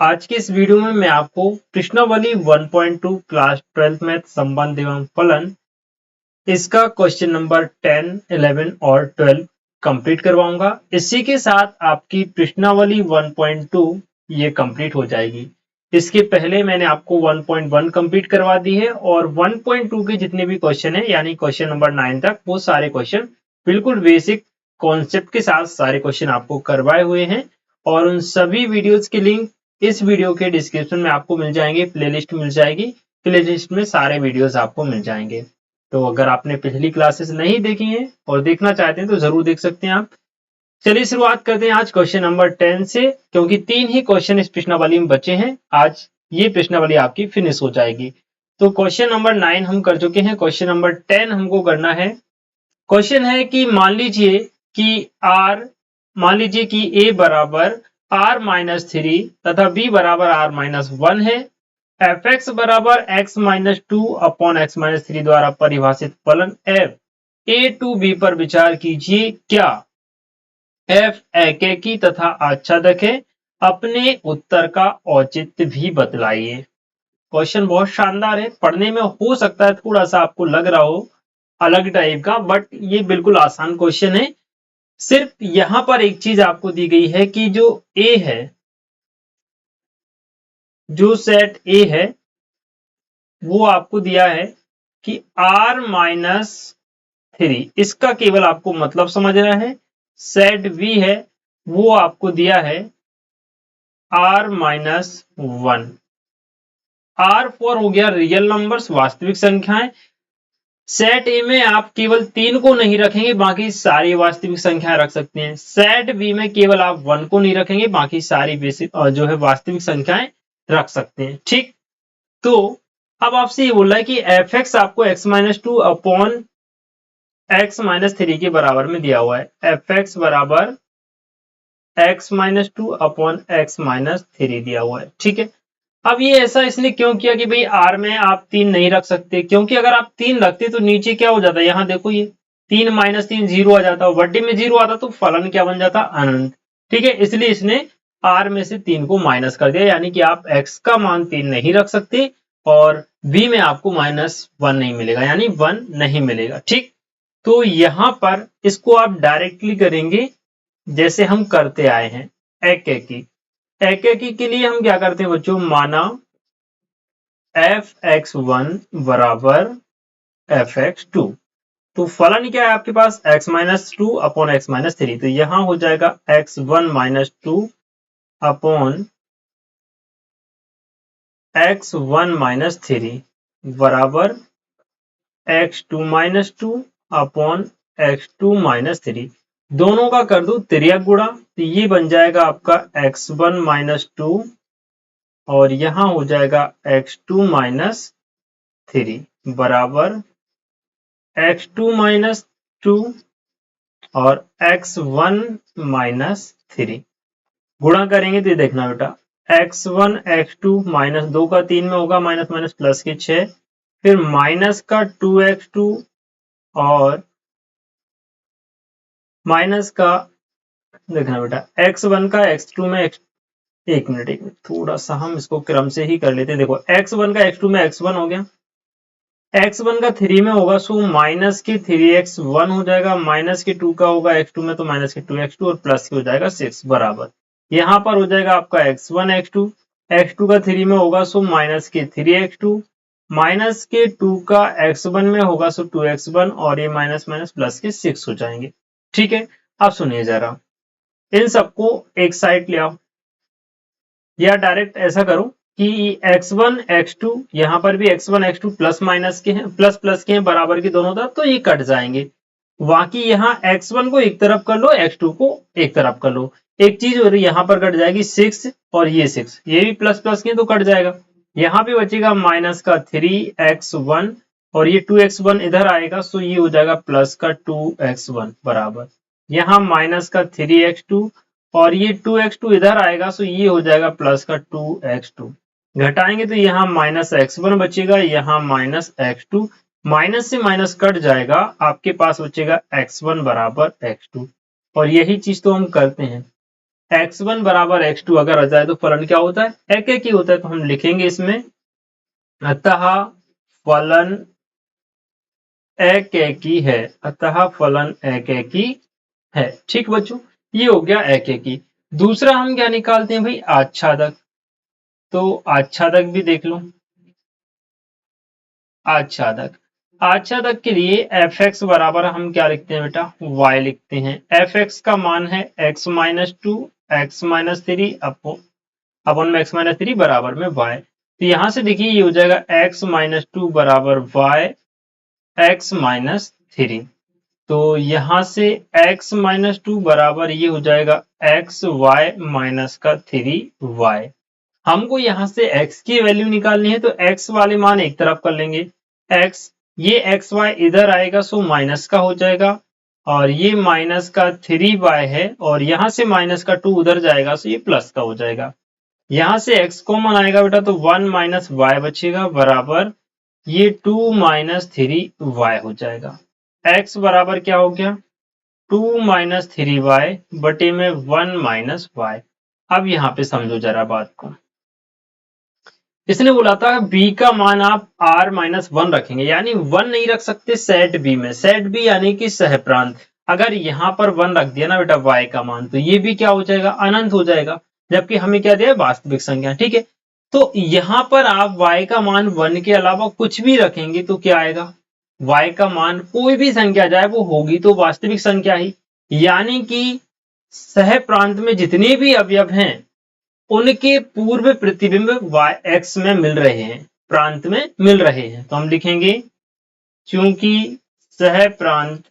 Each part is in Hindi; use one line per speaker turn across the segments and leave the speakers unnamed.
आज के इस वीडियो में मैं आपको प्रश्नावली 1.2 क्लास 12 मैथ संबंध एवं फलन इसका क्वेश्चन नंबर 10, 11 और 12 कंप्लीट करवाऊंगा। इसी के साथ आपकी प्रश्नावली 1.2 ये कंप्लीट हो जाएगी। इसके पहले मैंने आपको 1.1 कंप्लीट करवा दी है और 1.2 के जितने भी क्वेश्चन है यानी क्वेश्चन नंबर 9 तक वो सारे क्वेश्चन बिल्कुल बेसिक कॉन्सेप्ट के साथ सारे क्वेश्चन आपको करवाए हुए हैं और उन सभी वीडियोज के लिंक इस वीडियो के डिस्क्रिप्शन में आपको मिल जाएंगे। प्लेलिस्ट मिल जाएगी, प्लेलिस्ट में सारे वीडियोज आपको मिल जाएंगे। तो अगर आपने पिछली क्लासेस नहीं देखी हैं और देखना चाहते हैं तो जरूर देख सकते हैं आप। चलिए शुरुआत करते हैं आज क्वेश्चन नंबर 10 से, क्योंकि 3 ही क्वेश्चन इस प्रश्नावली में बचे हैं। आज ये प्रश्नावली आपकी फिनिश हो जाएगी। तो क्वेश्चन नंबर 9 हम कर चुके हैं, क्वेश्चन नंबर 10 हमको करना है। क्वेश्चन है कि मान लीजिए कि a बराबर r माइनस 3 तथा b बराबर r माइनस 1 है। एफ एक्स बराबर x minus 2 upon x minus 3 द्वारा परिभाषित फलन f a टू b पर विचार कीजिए। क्या f एकेकी तथा आच्छादक है? अपने उत्तर का औचित्य भी बतलाइए। क्वेश्चन बहुत शानदार है, पढ़ने में हो सकता है थोड़ा सा आपको लग रहा हो अलग टाइप का, बट ये बिल्कुल आसान क्वेश्चन है। सिर्फ यहां पर एक चीज आपको दी गई है कि जो ए है, जो सेट ए है वो आपको दिया है कि r माइनस 3, इसका केवल आपको मतलब समझना है। सेट b है वो आपको दिया है r माइनस 1। R4 हो गया रियल नंबर्स, वास्तविक संख्याएं। सेट ए में आप केवल 3 को नहीं रखेंगे, बाकी सारी वास्तविक संख्याएं रख सकते हैं। सेट बी में केवल आप 1 को नहीं रखेंगे, बाकी सारी बेसिक जो है वास्तविक संख्याएं रख सकते हैं। ठीक, तो अब आपसे ये बोल रहा है कि एफ एक्स आपको x minus 2 upon x minus 3 के बराबर में दिया हुआ है। एफ एक्स बराबर x minus 2 upon x minus 3 दिया हुआ है। ठीक है, अब ये ऐसा इसने क्यों किया कि भाई r में आप 3 नहीं रख सकते, क्योंकि अगर आप 3 रखते तो नीचे क्या हो जाता है, यहाँ देखो ये 3 माइनस 3 0 आ जाता, वड्डे में 0 आता तो फलन क्या बन जाता, अनंत। ठीक है, इसलिए इसने r में से 3 को माइनस कर दिया, यानी कि आप x का मान 3 नहीं रख सकते और b में आपको -1 नहीं मिलेगा, यानी 1 नहीं मिलेगा। ठीक, तो यहां पर इसको आप डायरेक्टली करेंगे जैसे हम करते आए हैं। एकेकी के लिए हम क्या करते हैं बच्चों, माना f(x1) बराबर f(x2), तो फलन क्या है आपके पास, x minus 2 upon x minus 3, तो यहां हो जाएगा x1 minus 2 upon x1 minus 3 बराबर x2 minus 2 upon x2 minus 3। दोनों का कर दो तिर्यक गुणा, तो ये बन जाएगा आपका x1 माइनस 2 और यहां हो जाएगा x2 माइनस 3 बराबर x2 माइनस 2 और x1 माइनस 3। गुणा करेंगे तो ये देखना बेटा, x1 x2 माइनस 2 का 3 में होगा, माइनस माइनस प्लस के 6, फिर माइनस का 2x2 और माइनस का देखना बेटा x1 का x2 में एक मिनट थोड़ा सा हम इसको क्रम से ही कर लेते हैं। देखो x1 का x2 में x1 हो गया, x1 का 3 में होगा सो माइनस के 3x1 हो जाएगा, माइनस के 2 का होगा x2 में तो माइनस के 2x2 और प्लस के हो जाएगा 6 बराबर। यहाँ पर हो जाएगा आपका x1 x2, x2 का 3 में होगा सो माइनस के 3x2, माइनस के 2 का x1 में होगा सो 2x1 और ये माइनस माइनस प्लस के 6 हो जाएंगे। ठीक है, अब सुनिए जरा, इन सबको एक साइड ले आओ या डायरेक्ट ऐसा करो कि x1 x2, यहां पर भी x1 x2 प्लस माइनस के हैं, प्लस प्लस के हैं बराबर के दोनों तरफ, तो ये कट जाएंगे। बाकी यहाँ x1 को एक तरफ कर लो, x2 को एक तरफ कर लो। एक चीज हो रही यहाँ पर कट जाएगी 6 और ये 6, ये भी प्लस प्लस के हैं तो कट जाएगा। यहाँ पे बचेगा माइनस का 3x1 और ये 2x1 इधर आएगा, सो ये हो जाएगा प्लस का 2x1 बराबर। यहाँ माइनस का 3x2 और ये 2x2 इधर आएगा, सो ये हो जाएगा प्लस का 2x2। घटाएंगे तो यहाँ माइनस x1 बचेगा, यहाँ माइनस x2, माइनस से माइनस कट जाएगा, आपके पास बचेगा x1 बराबर x2। और यही चीज तो हम करते हैं, x1 बराबर x2 अगर आ जाए तो फलन क्या होता है, एक एक ही होता है। तो हम लिखेंगे इसमें अतः फलन एक एक ही है, अतः फलन एक एक ही है। ठीक बच्चों, ये हो गया एक एक ही। दूसरा हम क्या निकालते हैं भाई, आच्छादक। तो आच्छादक भी देख लो। आच्छादक, आच्छादक के लिए एफ एक्स बराबर हम क्या लिखते हैं बेटा, y लिखते हैं। एफ एक्स का मान है x minus two x minus three upon में x माइनस थ्री बराबर में y। तो यहां से देखिए ये हो जाएगा x माइनस टू बराबर y x माइनस थ्री। तो यहां से x माइनस टू बराबर ये हो जाएगा एक्स वाई माइनस का थ्री वाई। हमको यहाँ से x की वैल्यू निकालनी है तो x वाले मान एक तरफ कर लेंगे। x, ये एक्स वाई इधर आएगा सो माइनस का हो जाएगा, और ये माइनस का थ्री वाई है, और यहाँ से माइनस का टू उधर जाएगा सो ये प्लस का हो जाएगा। यहाँ से x कॉमन आएगा बेटा तो वन माइनस वाई बचेगा बराबर ये टू माइनस थ्री वाई हो जाएगा। x बराबर क्या हो गया, टू माइनस थ्री वाई बटे में वन माइनस वाई। अब यहाँ पे समझो जरा बात को। इसने बोला था b का मान आप r माइनस वन रखेंगे, यानी वन नहीं रख सकते सेट b में। सेट b यानी कि सहप्रांत। अगर यहाँ पर वन रख दिया ना बेटा y का मान, तो ये भी क्या हो जाएगा, अनंत हो जाएगा। जबकि हमें क्या दिया है, वास्तविक संख्या। ठीक है, तो यहाँ पर आप y का मान वन के अलावा कुछ भी रखेंगे तो क्या आएगा, y का मान कोई भी संख्या जाए वो होगी तो वास्तविक संख्या ही। यानी कि सह प्रांत में जितने भी अवयव हैं उनके पूर्व प्रतिबिंब x में मिल रहे हैं, प्रांत में मिल रहे हैं। तो हम लिखेंगे चूंकि सह प्रांत,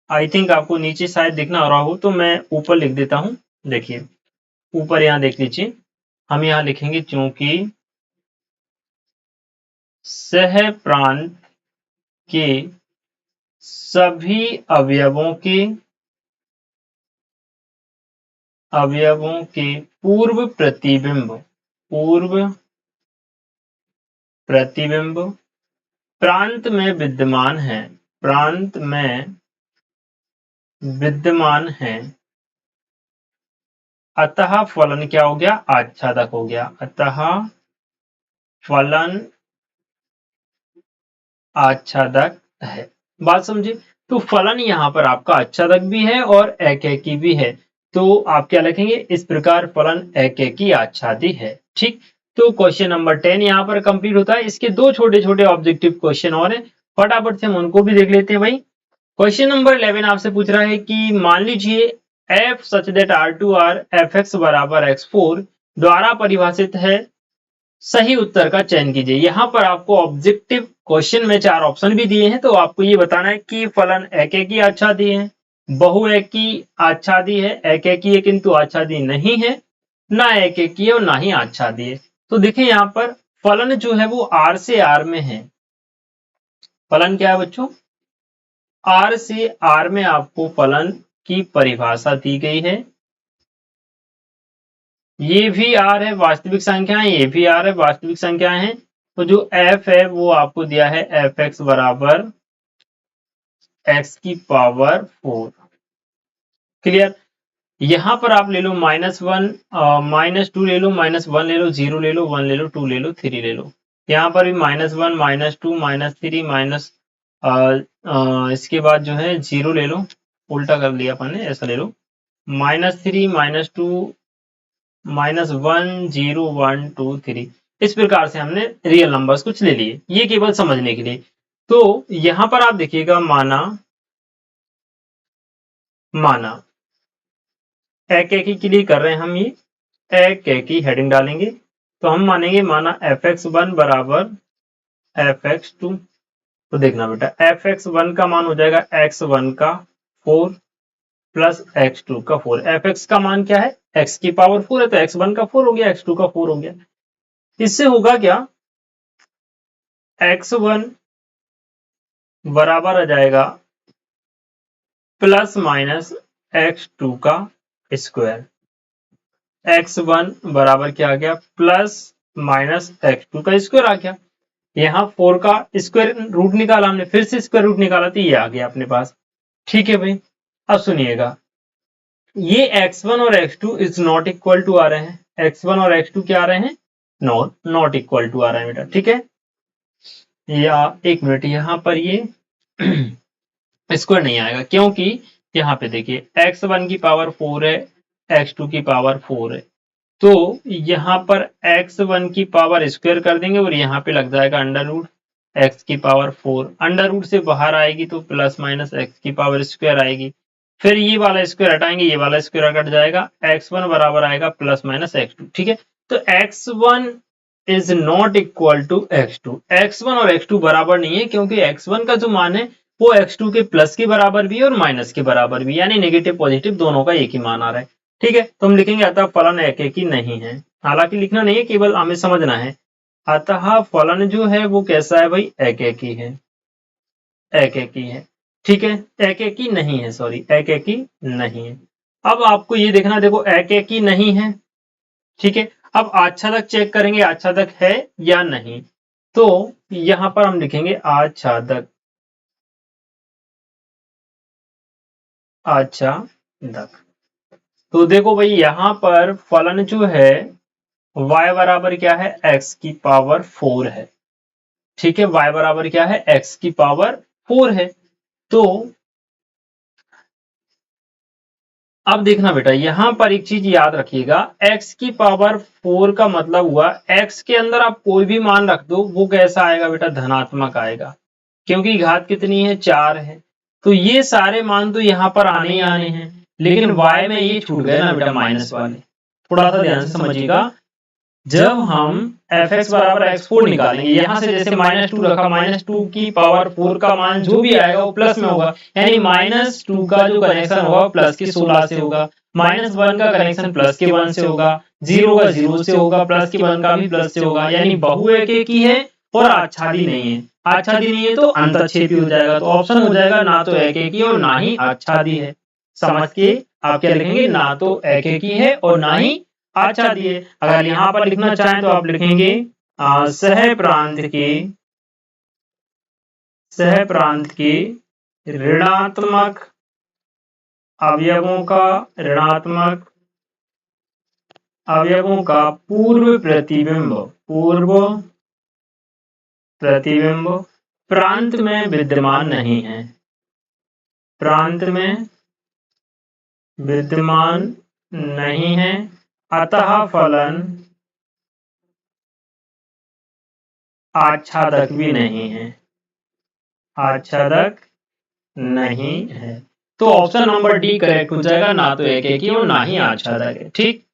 आई थिंक आपको नीचे शायद दिखना हो रहा हो तो मैं ऊपर लिख देता हूं। देखिए ऊपर यहां देख लीजिए, हम यहां लिखेंगे चूंकि सह प्रांत के सभी अवयवों के पूर्व प्रतिबिंब प्रांत में विद्यमान है, प्रांत में विद्यमान है, अतः फलन क्या हो गया, आच्छादक हो गया। अतः फलन आच्छादक है। बात समझे, तो फलन यहाँ पर आपका आच्छादक भी है और एकैकी भी है। तो आप क्या लिखेंगे, इस प्रकार फलन एकैकी आच्छादी है। ठीक, तो क्वेश्चन नंबर 10 यहाँ पर कंप्लीट होता है। इसके दो छोटे छोटे ऑब्जेक्टिव क्वेश्चन और हैं, फटाफट से हम उनको भी देख लेते हैं भाई। क्वेश्चन नंबर 11 आपसे पूछ रहा है कि मान लीजिए f such that R2R fx बराबर x4 द्वारा परिभाषित है, सही उत्तर का चयन कीजिए। यहाँ पर आपको ऑब्जेक्टिव क्वेश्चन में चार ऑप्शन भी दिए हैं, तो आपको ये बताना है कि फलन एकैकी आच्छादी है, बहुएकी आच्छादी है, एकैकी है किंतु आच्छादी नहीं है, ना एकैकी है और ना ही आच्छादी है। तो देखिए यहाँ पर फलन जो है वो R से R में है। फलन क्या है बच्चों, R से R में आपको फलन की परिभाषा दी गई है। ये भी R है वास्तविक संख्याएं, ये भी R है वास्तविक संख्याएं हैं। तो जो f है वो आपको दिया है एफ एक्स बराबर x की पावर 4। क्लियर, यहां पर आप ले लो माइनस वन, माइनस टू ले लो, माइनस वन ले लो, जीरो ले लो, वन ले लो, टू ले लो, थ्री ले लो। यहाँ पर भी minus one, minus two, minus three, minus इसके बाद जो है जीरो ले लो, उल्टा कर लिया अपन ने, ऐसा ले लो, minus three, minus two, minus one, zero, one, two, three. इस प्रकार से हमने रियल नंबर्स कुछ ले लिए, ये केवल समझने के लिए। तो यहां पर आप देखिएगा माना एकैकी के लिए कर रहे हैं हम, ये एकैकी हेडिंग डालेंगे। तो हम मानेंगे माना fx1 बराबर fx2। तो देखना बेटा fx1 का मान हो जाएगा x1 का 4 प्लस x2 का 4। fx का मान क्या है, x की पावर 4 है, तो x1 का 4 हो गया, x2 का 4 हो गया। इससे होगा क्या, x1 बराबर आ जाएगा प्लस माइनस x2 का स्क्वायर। x1 बराबर क्या आ गया, प्लस माइनस x2 का स्क्वायर आ गया। यहाँ 4 का स्क्वायर रूट निकाला हमने, फिर से स्क्वायर रूट निकाला तो ये आ गया अपने पास। ठीक है भाई, अब सुनिएगा, ये x1 और x2 is not equal to आ रहे हैं, x1 और x2 क्या आ रहे हैं, नॉट इक्वल टू आ रहे हैं बेटा, ठीक है। या एक मिनट, यहाँ पर ये स्क्वायर नहीं आएगा क्योंकि यहाँ पे देखिए x1 की पावर 4 है, x2 की पावर 4 है, तो यहाँ पर x1 की पावर स्क्वायर कर देंगे और यहाँ पे लग जाएगा अंडर रूट x की पावर 4, अंडर रूट से बाहर आएगी तो प्लस माइनस x की पावर स्क्वायर आएगी, फिर ये वाला स्क्वायर हटाएंगे, ये वाला स्क्वायर कट जाएगा, x1 बराबर आएगा प्लस माइनस x2, ठीक है। तो x1 is not equal to x2, x1 और x2 बराबर नहीं है क्योंकि x1 का जो मान है वो x2 के प्लस के बराबर भी है और माइनस के बराबर भी, यानी नेगेटिव पॉजिटिव दोनों का एक ही मान आ रहा है, ठीक है। तो हम लिखेंगे अतः फलन एक ही नहीं है, हालांकि लिखना नहीं है, केवल हमें समझना है। अतः फलन जो है वो कैसा है भाई, एक ही है, एक ही है, ठीक है, एक ही नहीं है, सॉरी एक ही नहीं है। अब आपको ये देखना, देखो एक ही नहीं है, ठीक है। अब आच्छादक चेक करेंगे, आच्छादक है या नहीं, तो यहां पर हम लिखेंगे आच्छादक, आच्छादक। तो देखो भाई यहां पर फलन जो है y बराबर क्या है, x की पावर 4 है, ठीक है, y बराबर क्या है, x की पावर 4 है। तो अब देखना बेटा, यहां पर एक चीज याद रखिएगा, x की पावर 4 का मतलब हुआ x के अंदर आप कोई भी मान रख दो वो कैसा आएगा बेटा, धनात्मक आएगा, क्योंकि घात कितनी है, 4 है। तो ये सारे मान तो यहाँ पर आने ही आने हैं, लेकिन y में ये छूट गए ना बेटा, माइनस वाले, थोड़ा सा ध्यान से समझिएगा। जब हम fx बराबर x4 निकालेंगे, यहां से जैसे -2 रखा, -2 की पावर 4 का मान जो भी आएगा वो प्लस में होगा, यानी -2 का जो कनेक्शन होगा प्लस के 16 से होगा, -1 का कनेक्शन प्लस के 1 से होगा, 0 का 0 से होगा, प्लस के 1 का भी प्लस से होगा, यानी बहु एक ही है और आच्छादी नहीं है। आच्छादी नहीं है तो अंतःक्षेपी हो जाएगा, तो ऑप्शन हो जाएगा ना तो एक ही और ना ही आच्छादी है। समझ के आप क्या लिखेंगे, ना तो एक ही है और ना ही आच्छादी है। अगर यहां पर लिखना चाहें तो आप लिखेंगे सह प्रांत के ऋणात्मक अवयवों का पूर्व प्रतिबिंब प्रांत में विद्यमान नहीं है, प्रांत में विद्यमान नहीं है, अतः फलन आच्छादक भी नहीं है, आच्छादक नहीं है। तो ऑप्शन नंबर डी करेक्ट हो जाएगा, ना तो एक ही और ना ही आच्छादक है, ठीक।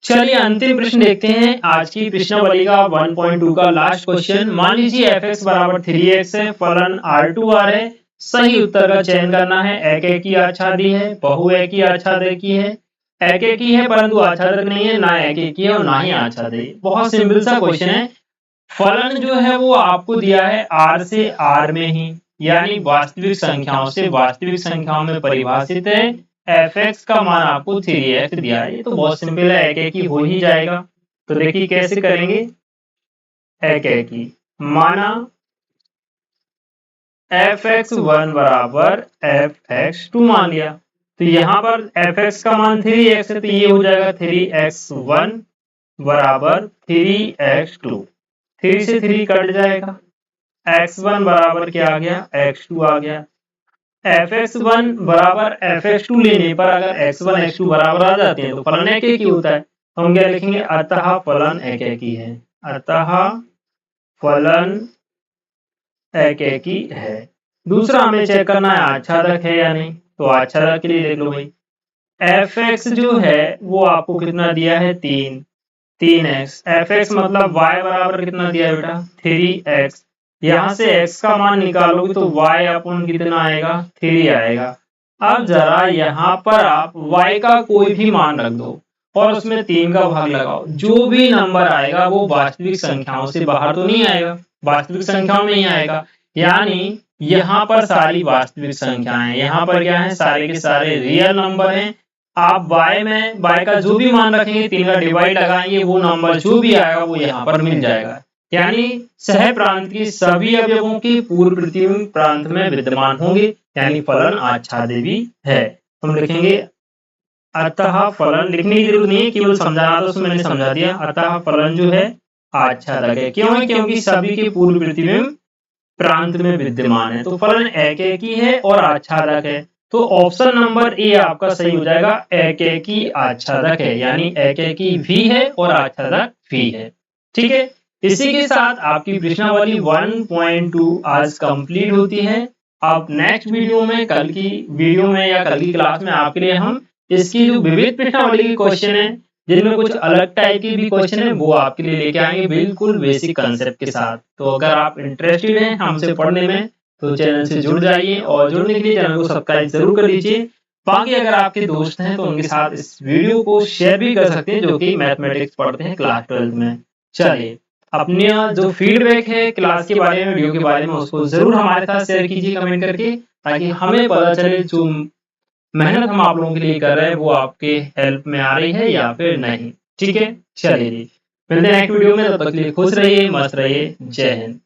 चलिए अंतिम प्रश्न देखते हैं आज की प्रश्नावली का 1.2 का लास्ट क्वेश्चन। मान लीजिए fx बराबर 3x है, फलन R2R है, सही उत्तर का चयन करना है। एक ही आच्छादी है, बहु एक ही आच्छादक की है, एक ही है परंतु आच्छादक नहीं है, ना एक ही है और ना ही आच्छादक। बहुत सिंपल सा क्वेश्चन है। फलन जो है वो आपको दिया है R से R में ही, यानी वास्तविक संख्याओं में परिभाषित है। fx का मान आपको 3x दिया है, ये तो बहुत सिंपल है, एक ही हो ही जाएगा। तो देखिए कैसे करेंगे, एक ही माना fx1 बराबर fx2 मान लिया, तो यहाँ पर fx का मान 3x है, तो ये हो जाएगा 3x1 बराबर 3x2, 3 से 3 कट जाएगा, x1 बराबर क्या आ गया, x2 आ गया। fx1 बराबर fx2 लेने पर अगर x1 x2 बराबर आ जाते हैं तो फलन एक ही होता है। तो हम क्या लिखेंगे, अतः फलन एक ही है, अतः फलन एक ही है। दूसरा हमें चेक करना है आच्छादक है या नहीं, तो आच्छादक के लिए देख लो भाई, fx जो है वो आपको कितना दिया है, 3x, fx मतलब y बराबर कितना दिया है बेटा, 3x। यहां से x का मान निकालोगे तो y अपन कितना आएगा, 3 आएगा। अब जरा यहाँ पर आप y का कोई भी मान रख दो और उसमें 3 का भाग लगाओ, जो भी नंबर आएगा वो वास्तविक संख्याओं से बाहर तो नहीं आएगा, वास्तविक संख्याओं में ही आएगा, यानी यहाँ पर सारी वास्तविक संख्याएं, यहाँ पर क्या है, सारे के सारे रियल नंबर हैं। आप y का जो भी मान रखेंगे, 3 का डिवाइड लगाएंगे, वो नंबर जो भी आएगा वो यहाँ पर मिल जाएगा, यानी सह प्रांत के सभी अवयवों के पूर्व प्रतिबिंब प्रांत में विद्यमान होंगे, यानी फलन आच्छादी भी है। हम लिखेंगे अतः फलन लिखने की जरूरत नहीं है, केवल समझाना तो उसमें मैंने समझा दिया। अतः फलन जो है आच्छादक है। क्यों है? क्योंकि सभी के पूर्व प्रतिबिंब प्रांत में विद्यमान है, तो फलन एकैकी है और आच्छादक है। तो ऑप्शन नंबर ए आपका सही हो जाएगा, एकैकी आच्छादक है, यानी एकैकी भी है और आच्छादक भी है। ठीक है, इसी के साथ आपकी प्रश्नावली 1.2 आज कंप्लीट होती है। अब नेक्स्ट वीडियो में, कल की वीडियो में या कल की क्लास में आपके लिए हम इसकी जो विविध प्रश्नावली के क्वेश्चन है, जिनमें कुछ अलग टाइप के भी क्वेश्चन है, वो आपके लिए लेके आएंगे बिल्कुल बेसिक कंसेप्ट के साथ। तो अगर आप इंटरेस्टेड हैं हमसे पढ़ने में तो चैनल से जुड़ जाइए, और जुड़ने के लिए चैनल को सब्सक्राइब जरूर कर लीजिए। बाकी अगर आपके दोस्त हैं तो उनके साथ इस वीडियो को शेयर भी कर सकते हैं, जो कि मैथमेटिक्स पढ़ते हैं क्लास 12 में। चलिए, अपने जो फीडबैक है क्लास के बारे में, वीडियो के बारे में, उसको जरूर हमारे साथ शेयर कीजिए कमेंट करके, ताकि हमें पता चले जो मेहनत हम आप लोगों के लिए कर रहे हैं वो आपके हेल्प में आ रही है या फिर नहीं। ठीक है, चलिए जी, मिलते हैं नेक्स्ट वीडियो में। तब तक के लिए खुश रहिए, मस्त रहिए। जय हिंद।